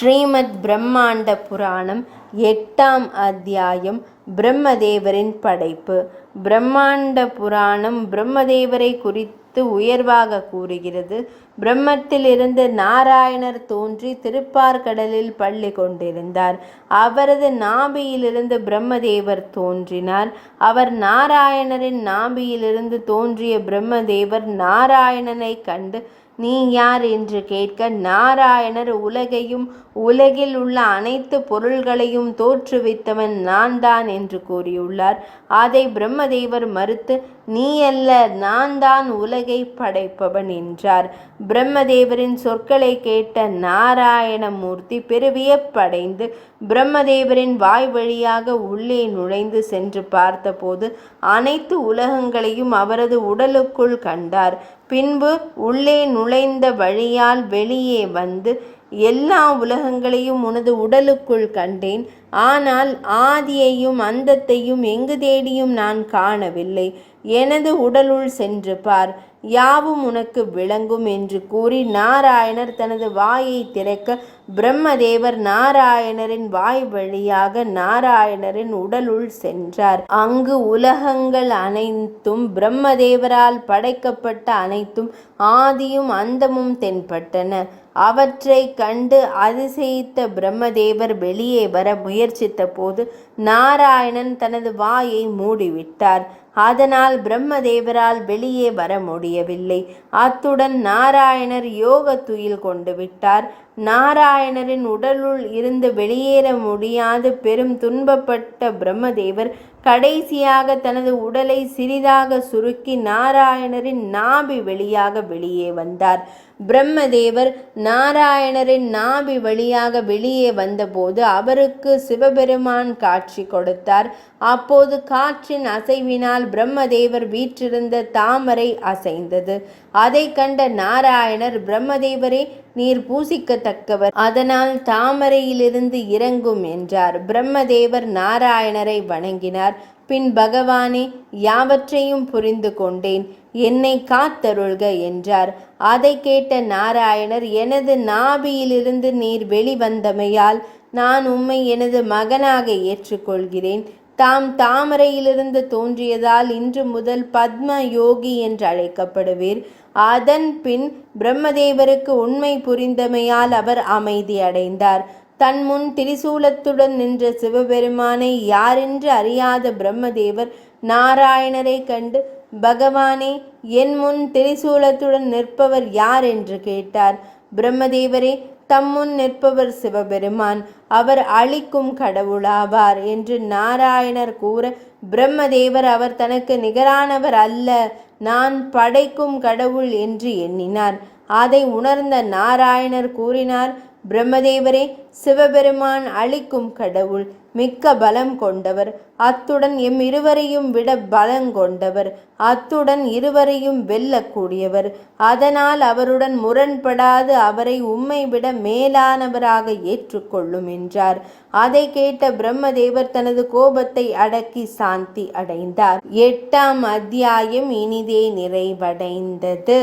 ஸ்ரீமத் பிரம்மாண்ட புராணம் 8ஆம் அத்தியாயம். பிரம்மதேவரின் படைப்பு. பிரம்மாண்ட புராணம் பிரம்மதேவரை குறித்து உயர்வாக கூறுகிறது. பிரம்மத்திலிருந்து நாராயணர் தோன்றி திருப்பார்கடலில் பள்ளி கொண்டிருந்தார். அவரது நாபியிலிருந்து பிரம்மதேவர் தோன்றினார். அவர் நாராயணரின் நாபியிலிருந்து தோன்றிய பிரம்மதேவர் நாராயணனை கண்டு, நீ யார் என்று கேட்க, நாராயணர் உலகையும் உலகில் உள்ள அனைத்து பொருள்களையும் தோற்றுவித்தவன் நான் தான் என்று கூறியுள்ளார். அதை பிரம்மதேவர் மறுத்து, நீ அல்ல, நான் தான் உலகை படைப்பவன் என்றார். பிரம்மதேவரின் சொற்களை கேட்ட நாராயணமூர்த்தி பெருவியப்படைந்து பிரம்மதேவரின் வாய் வழியாக உள்ளே நுழைந்து சென்று பார்த்தபோது அனைத்து உலகங்களையும் அவரது உடலுக்குள் கண்டார். பின்பு உள்ளே நுழைந்த வழியால் வெளியே வந்து, எல்லா உலகங்களையும் உனது உடலுக்குள் கண்டேன். ஆனால் ஆதியையும் அந்தத்தையும் எங்கு தேடியும் நான் காணவில்லை. எனது உடலுள் சென்று பார், யாவும் உனக்கு விளங்கும் என்று கூறி நாராயணர் தனது வாயை திறக்க, பிரம்மதேவர் நாராயணரின் வாய் வழியாக நாராயணரின் உடலுள் சென்றார். அங்கு உலகங்கள் அனைத்தும் பிரம்மதேவரால் படைக்கப்பட்ட அனைத்தும் ஆதியும் அந்தமும் தென்பட்டன. அவற்றை கண்டு அதிசயித்த பிரம்மதேவர் வெளியே வர முயற்சித்த போது நாராயணன் தனது வாயை மூடிவிட்டார். அதனால் பிரம்மதேவரால் வெளியே வர முடியவில்லை. அத்துடன் நாராயணர் யோக துயில் கொண்டு விட்டார். நாராயணரின் உடலுள் இருந்து வெளியேற முடியாது பெரும் துன்பப்பட்ட பிரம்மதேவர் கடைசியாக தனது உடலை சிறிதாக சுருக்கி நாராயணரின் நாபி வழியாக வெளியே வந்தார். பிரம்மதேவர் நாராயணரின் நாபி வழியாக வெளியே வந்தபோது அவருக்கு சிவபெருமான் காட்சி கொடுத்தார். அப்போது காற்றின் அசைவினால் பிரம்மதேவர் வீற்றிருந்த தாமரை அசைந்தது. அதை கண்ட நாராயணர், பிரம்மதேவரே, நீர் பூசிக்கத்தக்கவர், அதனால் தாமரையிலிருந்து இறங்கும் என்றார். பிரம்மதேவர் நாராயணரை வணங்கினார். பின், பகவானே, யாவற்றையும் புரிந்து கொண்டேன், என்னை காத்தருள்க என்றார். அதை கேட்ட நாராயணர், எனது நாபியிலிருந்து நீர் வெளிவந்தமையால் நான் உம்மை எனது மகனாக ஏற்றுக்கொள்கிறேன். தாம் தாமரையிலிருந்து தோன்றியதால் இன்று முதல் பத்ம யோகி என்று அழைக்கப்படுவீர். அதன் பின் பிரம்மதேவருக்கு உண்மை புரிந்தமையால் அவர் அமைதி அடைந்தார். தன் முன் திரிசூலத்துடன் நின்ற சிவபெருமானை யாரென்று அறியாத பிரம்மதேவர் நாராயணரை கண்டு, பகவானே, என் முன் திரிசூலத்துடன் நிற்பவர் யார் என்று கேட்டார். பிரம்மதேவரே, தம்முன் நிற்பவர் சிவபெருமான், அவர் அளிக்கும் கடவுளாவார் என்று நாராயணர் கூற, பிரம்மதேவர் அவர் தனக்கு நிகரானவர் அல்ல, நான் படைக்கும் கடவுள் என்று எண்ணினார். அதை உணர்ந்த நாராயணர் கூறினார், பிரம்மதேவரே, சிவபெருமான் அளிக்கும் கடவுள், மிக்க பலம் கொண்டவர், அத்துடன் எம் இருவரையும் விட பலங்கொண்டவர், அத்துடன் இருவரையும் வெல்லக்கூடியவர். அதனால் அவருடன் முரண்படாது அவரை உம்மை விட மேலானவராக ஏற்றுக்கொள்ளும் என்றார். அதை கேட்ட பிரம்மதேவர் தனது கோபத்தை அடக்கி சாந்தி அடைந்தார். 8ஆம் அத்தியாயம் இனிதே நிறைவடைந்தது.